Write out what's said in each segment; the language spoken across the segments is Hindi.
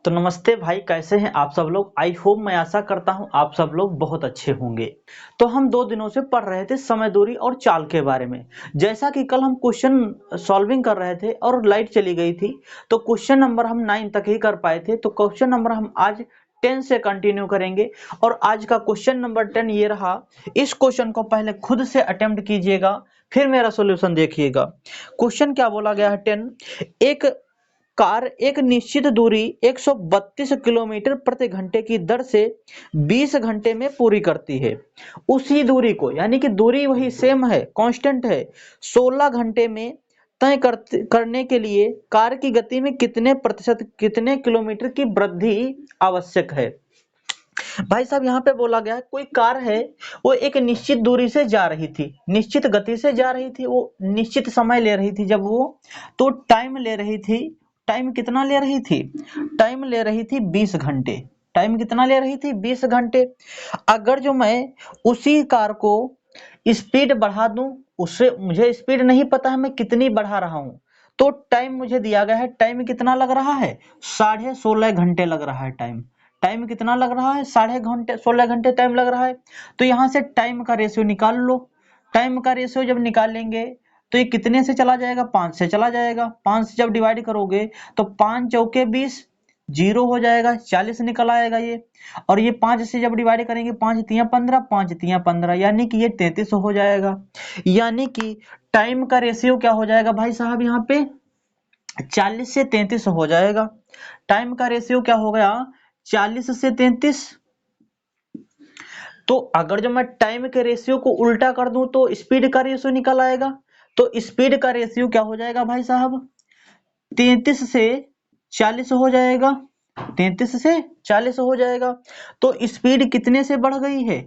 तो नमस्ते भाई, कैसे हैं आप सब लोग। आई होप, मैं आशा करता हूं आप सब लोग बहुत अच्छे होंगे। तो हम 2 दिनों से पढ़ रहे थे समय दूरी और चाल के बारे में। जैसा कि कल हम क्वेश्चन सॉल्विंग कर रहे थे और लाइट चली गई थी, तो क्वेश्चन नंबर हम 9 तक ही कर पाए थे। तो क्वेश्चन नंबर हम आज 10 से कंटिन्यू करेंगे और आज का क्वेश्चन नंबर 10 ये रहा। इस क्वेश्चन को पहले खुद से अटेम्प्ट कीजिएगा, फिर मेरा सोल्यूशन देखिएगा। क्वेश्चन क्या बोला गया है 10। एक कार एक निश्चित दूरी 132 किलोमीटर प्रति घंटे की दर से 20 घंटे में पूरी करती है। उसी दूरी को, यानी कि दूरी वही सेम है, कांस्टेंट है, 16 घंटे में तय करने के लिए कार की गति में कितने प्रतिशत, कितने किलोमीटर की वृद्धि आवश्यक है। भाई साहब, यहाँ पे बोला गया है कोई कार है, वो एक निश्चित दूरी से जा रही थी, निश्चित गति से जा रही थी, वो निश्चित समय ले रही थी। जब वो तो टाइम ले रही थी, टाइम कितना ले रही थी, टाइम ले रही थी 20 घंटे। टाइम कितना ले रही थी, 20 घंटे। अगर जो मैं उसी कार को स्पीड बढ़ा दूं, उससे मुझे स्पीड नहीं पता है मैं कितनी बढ़ा रहा हूं, तो टाइम मुझे दिया गया है, टाइम कितना लग रहा है, 16.5 घंटे लग रहा है टाइम। टाइम कितना लग रहा है, 16.5 घंटे टाइम लग रहा है। तो यहां से टाइम का रेशियो निकाल लो। टाइम का रेशियो जब निकालेंगे तो ये कितने से चला जाएगा, 5 से चला जाएगा। 5 से जब डिवाइड करोगे तो 5 चौके 20, जीरो हो जाएगा, 40 निकल आएगा ये। और ये 5 से जब डिवाइड करेंगे, 5 तियां 15, 5 तियां 15, यानी कि ये 33 हो जाएगा। यानी कि टाइम का रेशियो क्या हो जाएगा भाई साहब, यहाँ पे 40 से 33 हो जाएगा। टाइम का रेशियो क्या हो गया, 40 से 33। तो अगर जो मैं टाइम के रेशियो को उल्टा कर दूं तो स्पीड का रेशियो निकल आएगा। तो स्पीड का रेशियो क्या हो जाएगा भाई साहब, 33 से 40 हो जाएगा। 33 से 40 हो जाएगा। तो स्पीड कितने से बढ़ गई है,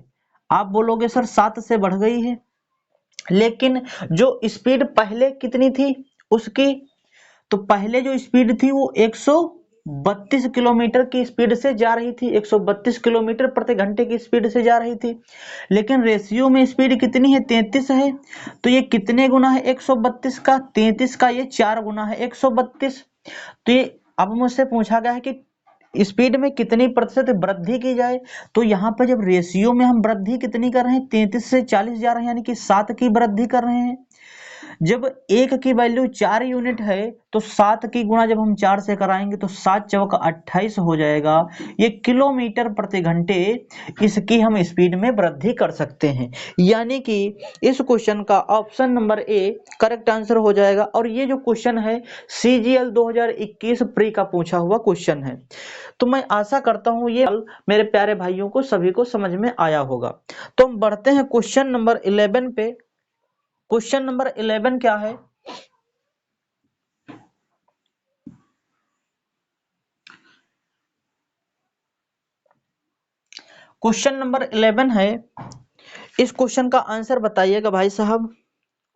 आप बोलोगे सर 7 से बढ़ गई है। लेकिन जो स्पीड पहले कितनी थी उसकी, तो पहले जो स्पीड थी वो 132 किलोमीटर की स्पीड से जा रही थी, 132 किलोमीटर प्रति घंटे की स्पीड से जा रही थी। लेकिन रेशियो में स्पीड कितनी है, 33 है। तो ये कितने गुना है 132 का, 33 का ये 4 गुना है 132। तो ये अब मुझसे पूछा गया है कि स्पीड में कितनी प्रतिशत वृद्धि की जाए। तो यहाँ पर जब रेशियो में हम वृद्धि कितनी कर रहे हैं, 33 से 40 जा रहे हैं, यानी कि 7 की वृद्धि कर रहे हैं। जब एक की वैल्यू 4 यूनिट है तो 7 की गुणा जब हम 4 से कराएंगे तो 7 चौका 28 हो जाएगा। ये किलोमीटर प्रति घंटे इसकी हम स्पीड में वृद्धि कर सकते हैं। यानी कि इस क्वेश्चन का option number A correct answer हो जाएगा। और ये जो क्वेश्चन है CGL 2021 प्री का पूछा हुआ क्वेश्चन है। तो मैं आशा करता हूं ये मेरे प्यारे भाइयों को सभी को समझ में आया होगा। तो हम बढ़ते हैं क्वेश्चन नंबर 11 पे। क्वेश्चन नंबर 11 क्या है, क्वेश्चन नंबर 11 है। इस क्वेश्चन का आंसर बताइएगा भाई साहब।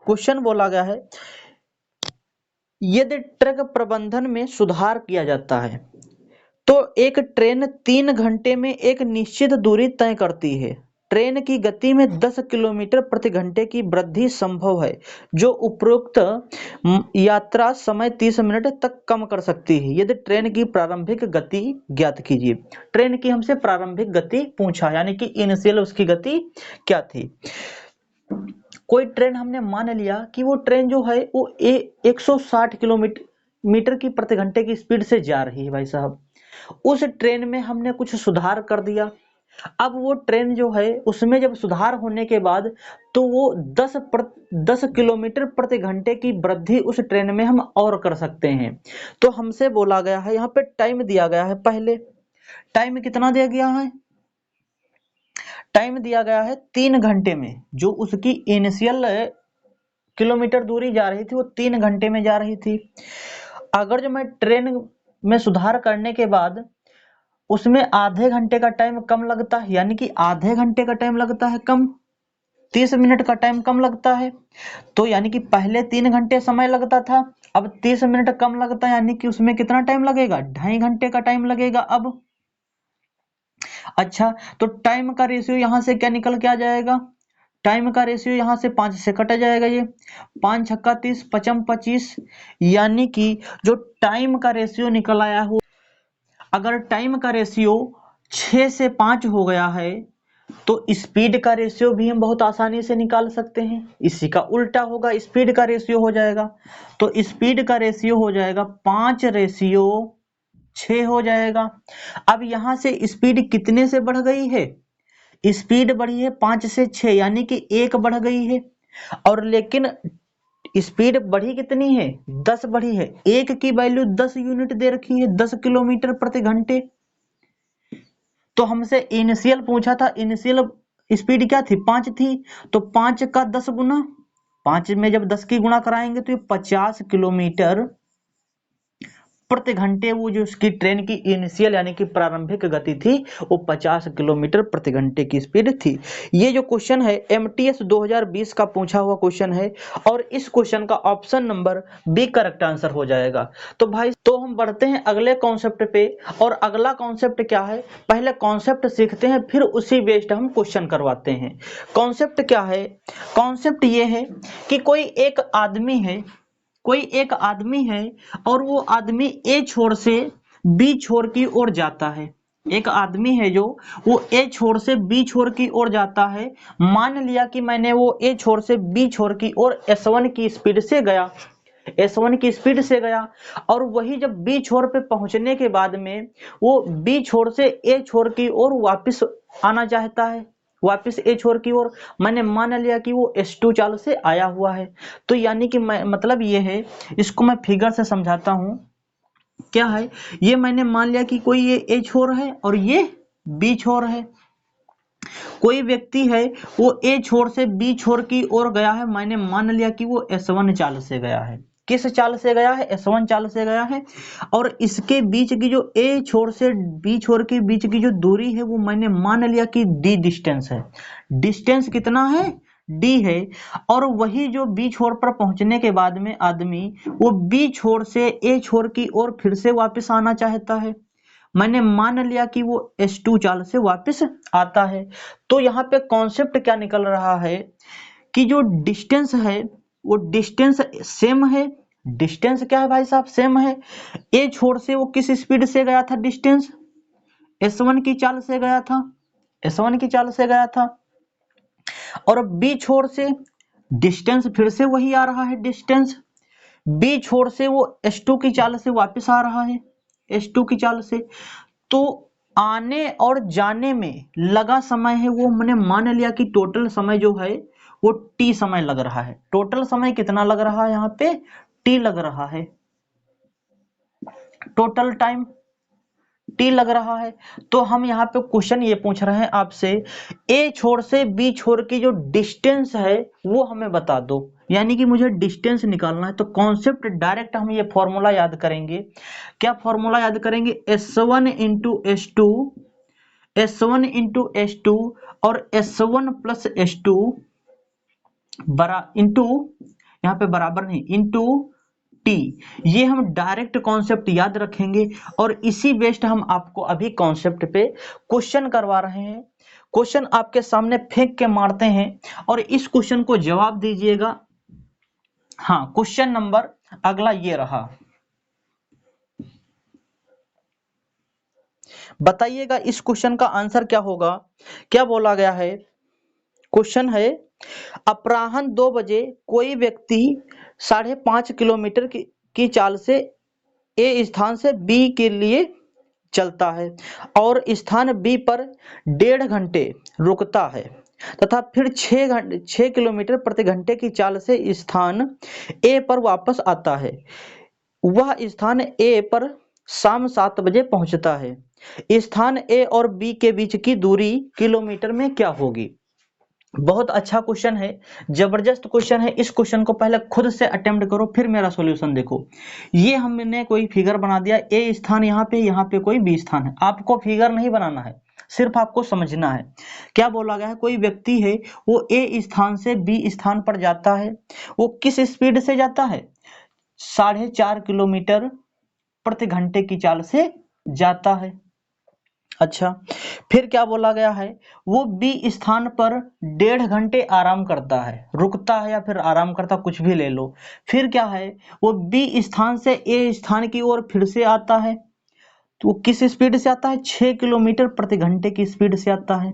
क्वेश्चन बोला गया है, यदि ट्रक प्रबंधन में सुधार किया जाता है तो एक ट्रेन 3 घंटे में एक निश्चित दूरी तय करती है। ट्रेन की गति में 10 किलोमीटर प्रति घंटे की वृद्धि संभव है, जो उपरोक्त यात्रा समय 30 मिनट तक कम कर सकती है। यदि ट्रेन की प्रारंभिक गति ज्ञात कीजिए। ट्रेन की हमसे प्रारंभिक गति पूछा, यानी कि इनिशियल उसकी गति क्या थी। कोई ट्रेन हमने मान लिया कि वो ट्रेन जो है वो 160 किलोमीटर की प्रति घंटे की स्पीड से जा रही है भाई साहब। उस ट्रेन में हमने कुछ सुधार कर दिया। अब वो ट्रेन जो है उसमें जब सुधार होने के बाद तो वो 10 किलोमीटर प्रति घंटे की वृद्धि उस ट्रेन में हम और कर सकते हैं। तो हमसे बोला गया है, यहाँ पे टाइम दिया गया है, पहले टाइम कितना दिया गया है, टाइम दिया गया है 3 घंटे में। जो उसकी इनिशियल किलोमीटर दूरी जा रही थी वो 3 घंटे में जा रही थी। अगर जो मैं ट्रेन में सुधार करने के बाद उसमें आधे घंटे का टाइम कम लगता है, यानी कि आधे घंटे का टाइम लगता है कम, 30 मिनट का टाइम कम लगता है। तो यानी कि पहले 3 घंटे समय लगता था, अब 30 मिनट कम लगता है, यानी कि उसमें कितना टाइम लगेगा, 2.5 घंटे का टाइम लगेगा अब। अच्छा, तो टाइम का रेशियो यहां से क्या निकल के आ जाएगा, टाइम का रेशियो यहां से 5 से कटा जाएगा, ये 5 छक्का 30, 55 25, यानी कि जो टाइम का रेशियो निकल आया हो, अगर टाइम का रेशियो 6 से 5 हो गया है तो स्पीड का रेशियो भी हम बहुत आसानी से निकाल सकते हैं। इसी का उल्टा होगा, स्पीड का रेशियो हो जाएगा। तो स्पीड का रेशियो हो जाएगा 5/6 हो जाएगा। अब यहां से स्पीड कितने से बढ़ गई है? स्पीड बढ़ी है 5 से 6, यानी कि 1 बढ़ गई है। और लेकिन स्पीड बढ़ी कितनी है? 10 बढ़ी है। 1 की वैल्यू 10 यूनिट दे रखी है, 10 किलोमीटर प्रति घंटे। तो हमसे इनिशियल पूछा था, इनिशियल स्पीड क्या थी? 5 थी। तो 5 का 10 गुना, 5 में जब 10 की गुणा कराएंगे तो ये 50 किलोमीटर प्रति घंटे, वो जो उसकी ट्रेन की इनिशियल यानी कि प्रारंभिक गति थी वो 50 किलोमीटर प्रति घंटे की स्पीड थी। ये जो क्वेश्चन है एमटीएस 2020 का पूछा हुआ क्वेश्चन है और इस क्वेश्चन का option number B correct answer हो जाएगा। तो भाई तो हम बढ़ते हैं अगले कॉन्सेप्ट पे। और अगला कॉन्सेप्ट क्या है? पहले कॉन्सेप्ट सीखते हैं, फिर उसी बेस्ड हम क्वेश्चन करवाते हैं। कॉन्सेप्ट क्या है? कॉन्सेप्ट ये है कि कोई एक आदमी है और वो आदमी ए छोर से बी छोर की ओर जाता है। एक आदमी है जो वो ए छोर से बी छोर की ओर जाता है। मान लिया कि मैंने वो ए छोर से बी छोर की ओर S1 की स्पीड से गया, S1 की स्पीड से गया। और वही जब बी छोर पे पहुंचने के बाद में वो बी छोर से ए छोर की ओर वापस आना चाहता है, वापस ए छोर की ओर। मैंने मान लिया कि वो S2 चाल से आया हुआ है। तो यानी कि मतलब ये है, इसको मैं फिगर से समझाता हूं। क्या है ये? मैंने मान लिया कि कोई ये ए छोर है और ये बी छोर है। कोई व्यक्ति है वो ए छोर से बी छोर की ओर गया है। मैंने मान लिया कि वो S1 चाल से गया है। किस चाल से गया है? S1 चाल से गया है। और इसके बीच की जो ए छोर से बी छोर के बीच की जो दूरी है वो मैंने मान लिया कि डी डिस्टेंस है। डिस्टेंस कितना है? डी है। और वही जो बी छोर पर पहुंचने के बाद में आदमी वो बी छोर से ए छोर की ओर फिर से वापस आना चाहता है। मैंने मान लिया कि वो S2 चाल से वापस आता है। तो यहाँ पे कॉन्सेप्ट क्या निकल रहा है कि जो डिस्टेंस है वो डिस्टेंस सेम है। डिस्टेंस क्या है भाई साहब? सेम है। ए छोर से वो किस स्पीड से गया था? डिस्टेंस S1 की चाल से गया था, S1 की चाल से गया था। और बी छोर से डिस्टेंस फिर से वही आ रहा है। डिस्टेंस बी छोर से वो S2 की चाल से वापस आ रहा है, S2 की चाल से। तो आने और जाने में लगा समय है वो मैंने मान लिया कि टोटल समय जो है वो T समय लग रहा है। टोटल समय कितना लग रहा है? यहाँ पे T लग रहा है। टोटल टाइम T लग रहा है। तो हम यहाँ पे क्वेश्चन ये पूछ रहे हैं आपसे, ए छोर से बी छोर की जो डिस्टेंस है वो हमें बता दो। यानी कि मुझे डिस्टेंस निकालना है। तो कॉन्सेप्ट डायरेक्ट हम ये फॉर्मूला याद करेंगे। क्या फॉर्मूला याद करेंगे? S1 into S2, S1 into S2 और S1 प्लस S2 इंटू, यहाँ पे बराबर नहीं, इंटू T। ये हम डायरेक्ट कॉन्सेप्ट याद रखेंगे और इसी बेस्ड हम आपको अभी कॉन्सेप्ट पे क्वेश्चन करवा रहे हैं। क्वेश्चन आपके सामने फेंक के मारते हैं और इस क्वेश्चन को जवाब दीजिएगा। हाँ, क्वेश्चन नंबर अगला ये रहा। बताइएगा इस क्वेश्चन का आंसर क्या होगा? क्या बोला गया है? क्वेश्चन है, अपराह्न 2 बजे कोई व्यक्ति 5.5 किलोमीटर की चाल से ए स्थान से बी के लिए चलता है और स्थान बी पर 1.5 घंटे रुकता है तथा फिर 6 किलोमीटर प्रति घंटे की चाल से स्थान ए पर वापस आता है। वह स्थान ए पर शाम 7 बजे पहुंचता है। स्थान ए और बी के बीच की दूरी किलोमीटर में क्या होगी? बहुत अच्छा क्वेश्चन है, जबरदस्त क्वेश्चन है। इस क्वेश्चन को पहले खुद से अटेम्प्ट करो, फिर मेरा सॉल्यूशन देखो। ये हमने कोई फिगर बना दिया, ए स्थान यहाँ पे कोई बी स्थान है। आपको फिगर नहीं बनाना है, सिर्फ आपको समझना है। क्या बोला गया है? कोई व्यक्ति है वो ए स्थान से बी स्थान पर जाता है। वो किस स्पीड से जाता है? 4.5 किलोमीटर प्रति घंटे की चाल से जाता है। अच्छा, फिर क्या बोला गया है? वो बी स्थान पर 1.5 घंटे आराम करता है, रुकता है या फिर आराम करता, कुछ भी ले लो। फिर क्या है? वो बी स्थान से ए स्थान की ओर फिर से आता है। तो वो किस स्पीड से आता है? 6 किलोमीटर प्रति घंटे की स्पीड से आता है।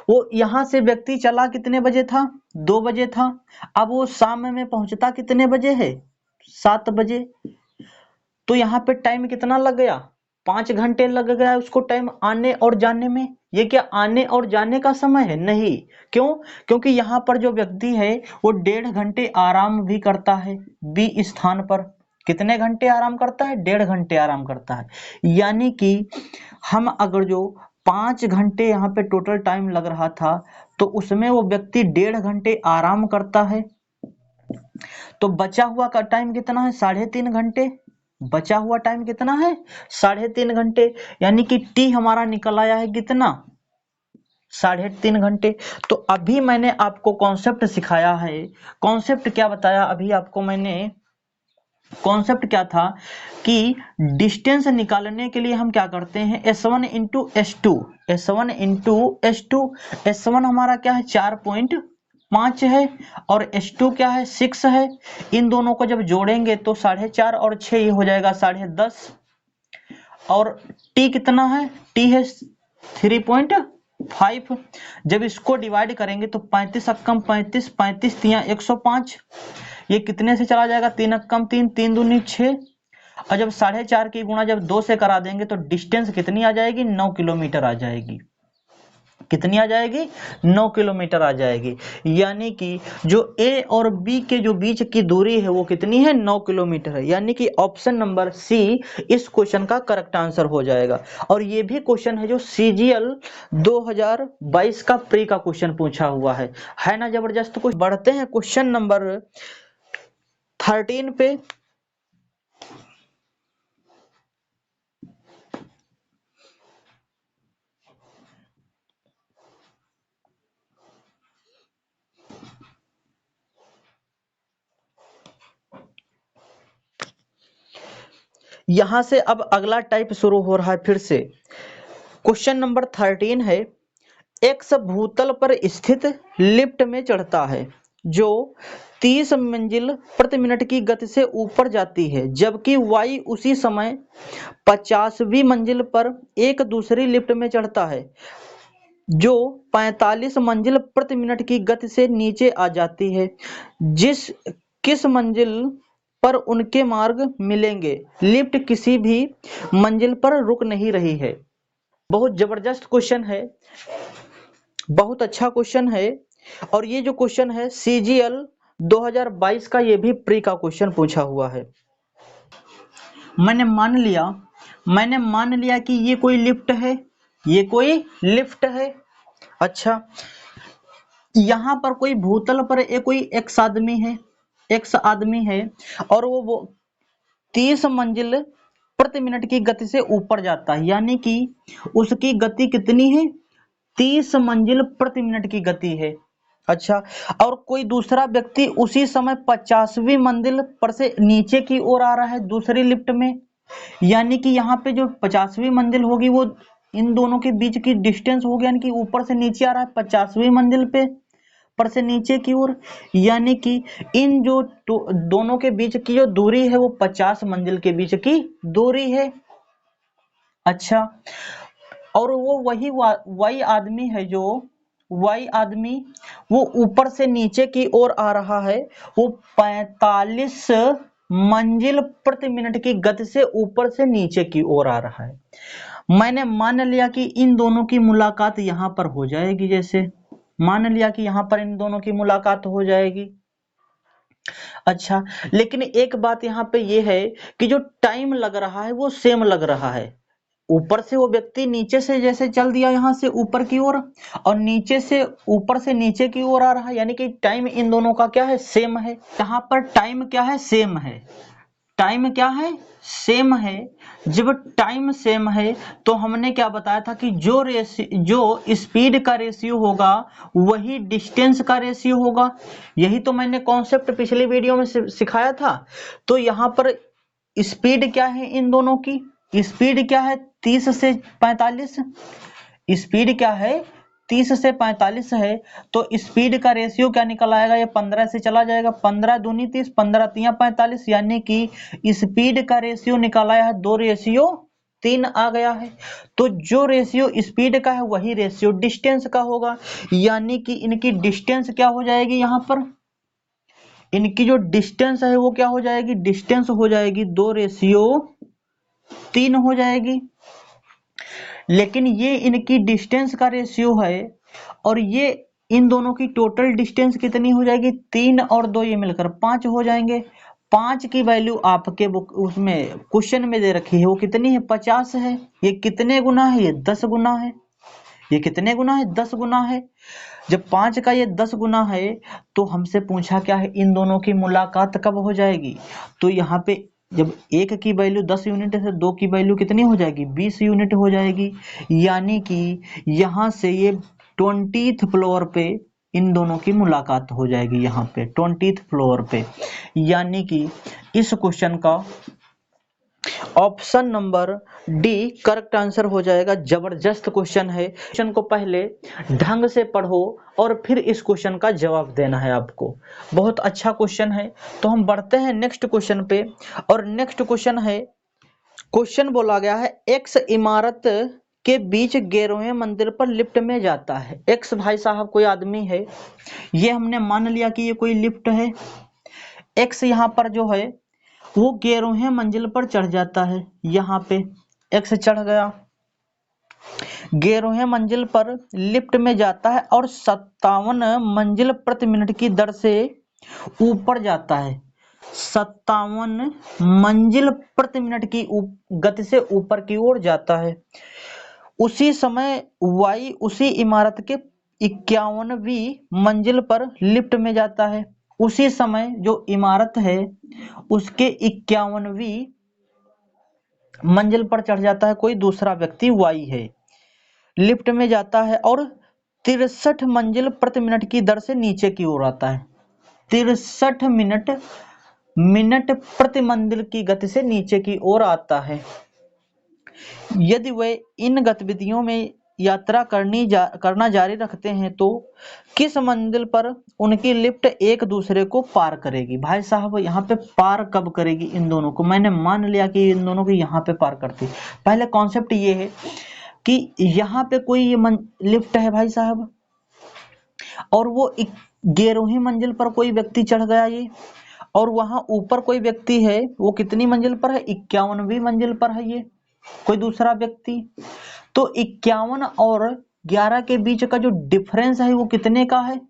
वो यहां से व्यक्ति चला कितने बजे था? 2 बजे था। अब वो शाम में पहुंचता कितने बजे है? 7 बजे। तो यहाँ पे टाइम कितना लग गया? 5 घंटे लग गया उसको टाइम आने और जाने में। ये क्या आने और जाने का समय है? नहीं। क्यों? क्योंकि यहाँ पर जो व्यक्ति है वो 1.5 घंटे आराम भी करता है बी स्थान पर। कितने घंटे आराम करता है? 1.5 घंटे आराम करता है। यानी कि हम अगर जो 5 घंटे यहाँ पे टोटल टाइम लग रहा था, तो उसमें वो व्यक्ति 1.5 घंटे आराम करता है। तो बचा हुआ का टाइम कितना है? 3.5 घंटे। बचा हुआ टाइम कितना है? 3.5 घंटे। यानी कि टी हमारा निकल आया है कितना? 3.5 घंटे। तो अभी मैंने आपको कॉन्सेप्ट सिखाया है। कॉन्सेप्ट क्या बताया अभी आपको मैंने? कॉन्सेप्ट क्या था कि डिस्टेंस निकालने के लिए हम क्या करते हैं? S1 into S2, S1 into S2। S1 हमारा क्या है? 4.5 है और S2 क्या है? 6 है। इन दोनों को जब जोड़ेंगे तो 4.5 और 6 ये हो जाएगा 10.5। और T कितना है? T है 3.5। जब इसको डिवाइड करेंगे तो 35 अक्कम 35, 35 तिया 105। ये कितने से चला जाएगा? 3 अक्कम 3, 3 दूनी 6। और जब 4.5 की गुणा जब 2 से करा देंगे तो डिस्टेंस कितनी आ जाएगी? 9 किलोमीटर आ जाएगी। कितनी आ जाएगी? 9 किलोमीटर आ जाएगी। यानी कि जो ए और बी के जो बीच की दूरी है वो कितनी है? 9 किलोमीटर है। यानी कि ऑप्शन नंबर सी इस क्वेश्चन का करेक्ट आंसर हो जाएगा। और ये भी क्वेश्चन है जो CGL 2022 का प्री का क्वेश्चन पूछा हुआ है ना जबरदस्त। कुछ बढ़ते हैं क्वेश्चन नंबर 13 पे। यहां से अब अगला टाइप शुरू हो रहा है फिर से। क्वेश्चन नंबर 13 है, एक्स भूतल पर स्थित लिफ्ट में चढ़ता है जो 30 मंजिल प्रति मिनट की गति से ऊपर जाती है, जबकि वाई उसी समय 50वीं मंजिल पर एक दूसरी लिफ्ट में चढ़ता है जो 45 मंजिल प्रति मिनट की गति से नीचे आ जाती है। किस मंजिल पर उनके मार्ग मिलेंगे? लिफ्ट किसी भी मंजिल पर रुक नहीं रही है। बहुत जबरदस्त क्वेश्चन है, बहुत अच्छा क्वेश्चन है। और ये जो क्वेश्चन है CGL 2022 का, ये भी प्री का क्वेश्चन पूछा हुआ है। मैंने मान लिया कि ये कोई लिफ्ट है, ये कोई लिफ्ट है। अच्छा, यहाँ पर कोई भूतल पर कोई एक्स आदमी है और वो 30 मंजिल प्रति मिनट की गति से ऊपर जाता है। यानी कि उसकी गति कितनी है? 30 मंजिल प्रति मिनट की गति है। अच्छा, और कोई दूसरा व्यक्ति उसी समय 50वीं मंजिल पर से नीचे की ओर आ रहा है दूसरी लिफ्ट में। यानी कि यहाँ पे जो 50वीं मंजिल होगी वो इन दोनों के बीच की डिस्टेंस होगी, यानी कि ऊपर से नीचे आ रहा है 50वीं मंजिल पे पर से नीचे की ओर। यानी कि इन जो दोनों के बीच की जो दूरी है वो 50 मंजिल के बीच की दूरी है। अच्छा, और वो वही आदमी है जो वो ऊपर से नीचे की ओर आ रहा है, वो 45 मंजिल प्रति मिनट की गति से ऊपर से नीचे की ओर आ रहा है। मैंने मान लिया कि इन दोनों की मुलाकात यहां पर हो जाएगी। जैसे मान लिया कि यहां पर इन दोनों की मुलाकात हो जाएगी। अच्छा, लेकिन एक बात यहाँ पे ये है कि जो टाइम लग रहा है वो सेम लग रहा है। ऊपर से वो व्यक्ति नीचे से जैसे चल दिया यहां से ऊपर की ओर, और नीचे से ऊपर से नीचे की ओर आ रहा है, यानी कि टाइम इन दोनों का क्या है? सेम है। यहाँ पर टाइम क्या है? सेम है। टाइम क्या है? सेम है। जब टाइम सेम है तो हमने क्या बताया था कि जो स्पीड का रेशियो होगा वही डिस्टेंस का रेशियो होगा। यही तो मैंने कॉन्सेप्ट पिछली वीडियो में सिखाया था। तो यहाँ पर स्पीड क्या है इन दोनों की? स्पीड क्या है? 30 से 45। स्पीड क्या है? 30 से 45 है तो स्पीड का रेशियो क्या निकल आएगा, ये 15 से चला जाएगा, 15 दूनी 30, 15 तिया 45, यानी कि स्पीड का रेशियो निकाला है 2:3 आ गया है। तो जो रेशियो स्पीड का है वही रेशियो डिस्टेंस का होगा, यानी कि इनकी डिस्टेंस क्या हो जाएगी, यहाँ पर इनकी जो डिस्टेंस है वो क्या हो जाएगी, डिस्टेंस हो जाएगी 2:3 हो जाएगी। लेकिन ये इनकी डिस्टेंस का रेशियो है और ये इन दोनों की टोटल डिस्टेंस कितनी हो जाएगी, 3 और 2 ये मिलकर 5 हो जाएंगे। 5 की वैल्यू आपके बुक उसमें क्वेश्चन में दे रखी है, वो कितनी है, 50 है। ये कितने गुना है, ये 10 गुना है। ये कितने गुना है, 10 गुना है। जब 5 का ये 10 गुना है तो हमसे पूछा क्या है, इन दोनों की मुलाकात कब हो जाएगी। तो यहाँ पे जब एक की वैल्यू 10 यूनिट है, 2 की वैल्यू कितनी हो जाएगी, 20 यूनिट हो जाएगी। यानी कि यहाँ से ये 20th फ्लोर पे इन दोनों की मुलाकात हो जाएगी, यहाँ पे 20th फ्लोर पे। यानी कि इस क्वेश्चन का option number D correct answer हो जाएगा। जबरदस्त क्वेश्चन है, क्वेश्चन को पहले ढंग से पढ़ो और फिर इस क्वेश्चन का जवाब देना है आपको। बहुत अच्छा क्वेश्चन है। तो हम बढ़ते हैं नेक्स्ट क्वेश्चन पे, और नेक्स्ट क्वेश्चन है, क्वेश्चन बोला गया है एक्स इमारत के बीच 11वें मंजिल पर लिफ्ट में जाता है। एक्स भाई साहब कोई आदमी है, ये हमने मान लिया कि ये कोई लिफ्ट है। एक्स यहाँ पर जो है वो 11वें मंजिल पर चढ़ जाता है। यहाँ पे एक्स चढ़ गया, 11वें मंजिल पर लिफ्ट में जाता है और 57 मंजिल प्रति मिनट की दर से ऊपर जाता है। 57 मंजिल प्रति मिनट की गति से ऊपर की ओर जाता है। उसी समय वाई उसी इमारत के 51वीं मंजिल पर लिफ्ट में जाता है। उसी समय जो इमारत है उसके 51वीं मंजिल पर चढ़ जाता है कोई दूसरा व्यक्ति वाई है, लिफ्ट में जाता है और 63 मंजिल प्रति मिनट की दर से नीचे की ओर आता है। 63 मिनट प्रति मंजिल की गति से नीचे की ओर आता है। यदि वे इन गतिविधियों में यात्रा करना जारी रखते हैं तो किस मंजिल पर उनकी लिफ्ट एक दूसरे को पार करेगी। भाई साहब यहाँ पे पार कब करेगी इन दोनों को, मैंने मान लिया कि इन दोनों को यहाँ पे पार करती। पहले कॉन्सेप्ट ये है कि यहाँ पे कोई ये लिफ्ट है भाई साहब, और वो 11वीं मंजिल पर कोई व्यक्ति चढ़ गया ये, और वहां ऊपर कोई व्यक्ति है, वो कितनी मंजिल पर है, 51वीं मंजिल पर है ये कोई दूसरा व्यक्ति। तो 51 और 11 के बीच का जो डिफरेंस है वो कितने का है,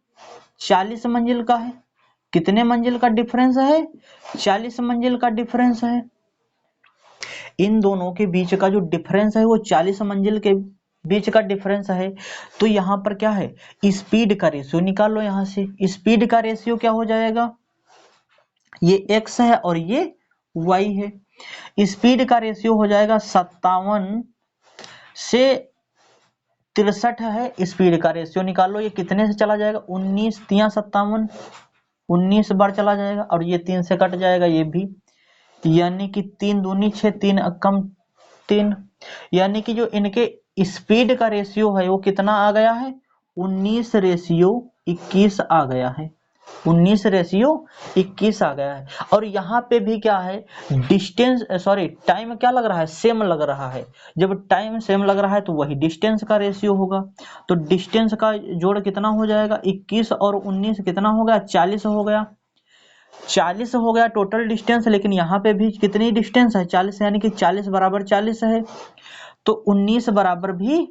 40 मंजिल का है। कितने मंजिल का डिफरेंस है, 40 मंजिल का डिफरेंस है। इन दोनों के बीच का जो डिफरेंस है वो 40 मंजिल के बीच का डिफरेंस है। तो यहाँ पर क्या है, स्पीड का रेशियो निकाल लो। यहाँ से स्पीड का रेशियो क्या हो जाएगा, ये x है और ये y है। स्पीड का रेशियो हो जाएगा 57 से 63 है। स्पीड का रेशियो निकालो, ये कितने से चला जाएगा, 19 तिया 57, 19 बार चला जाएगा और ये 3 से कट जाएगा ये भी, यानी कि 3 दूनी 6, 3 कम 3, यानी कि जो इनके स्पीड का रेशियो है वो कितना आ गया है, 19:21 आ गया है। 19:21 आ गया है। और यहाँ पे भी क्या है, डिस्टेंस टाइम क्या लग रहा है, सेम लग रहा है। जब टाइम सेम लग रहा है तो वही डिस्टेंस का रेशियो होगा। तो डिस्टेंस का जोड़ कितना हो जाएगा, 21 और 19 कितना हो गया, 40 हो गया। 40 हो गया टोटल डिस्टेंस, लेकिन यहाँ पे भी कितनी डिस्टेंस है, 40, यानी कि 40 बराबर 40 है। तो 19 बराबर भी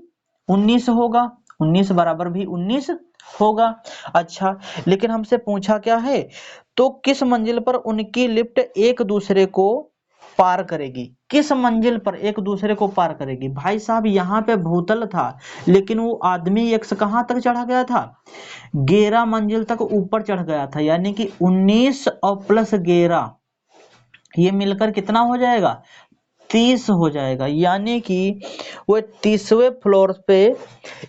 19 होगा, 19 बराबर भी 19 होगा। अच्छा, लेकिन हमसे पूछा क्या है, तो किस मंजिल पर उनकी लिफ्ट एक दूसरे को पार करेगी, किस मंजिल पर एक दूसरे को पार करेगी। भाई साहब यहाँ पे भूतल था, लेकिन वो आदमी एक्स कहाँ तक चढ़ा गया था, 11 मंजिल तक ऊपर चढ़ गया था। यानी कि 19 और प्लस 11 ये मिलकर कितना हो जाएगा, 30 हो जाएगा, यानी कि वो 30वें फ्लोर पे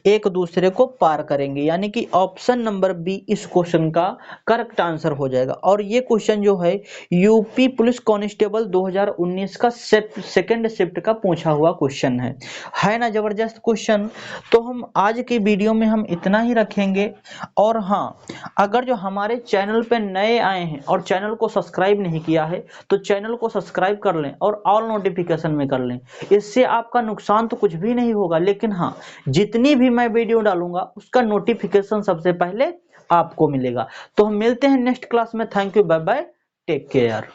एक दूसरे को पार करेंगे, यानी कि ऑप्शन नंबर बी इस क्वेश्चन का करेक्ट आंसर हो जाएगा। और ये क्वेश्चन जो है यूपी पुलिस कांस्टेबल 2019 का सेकंड शिफ्ट का पूछा हुआ क्वेश्चन है ना जबरदस्त क्वेश्चन। तो हम आज की वीडियो में हम इतना ही रखेंगे। और हाँ, अगर जो हमारे चैनल पे नए आए हैं और चैनल को सब्सक्राइब नहीं किया है तो चैनल को सब्सक्राइब कर लें और ऑल नोटिफिकेशन में कर लें। इससे आपका नुकसान तो कुछ भी नहीं होगा, लेकिन हाँ, जितनी भी मैं वीडियो डालूंगा उसका नोटिफिकेशन सबसे पहले आपको मिलेगा। तो हम मिलते हैं नेक्स्ट क्लास में। Thank you, bye bye, take care.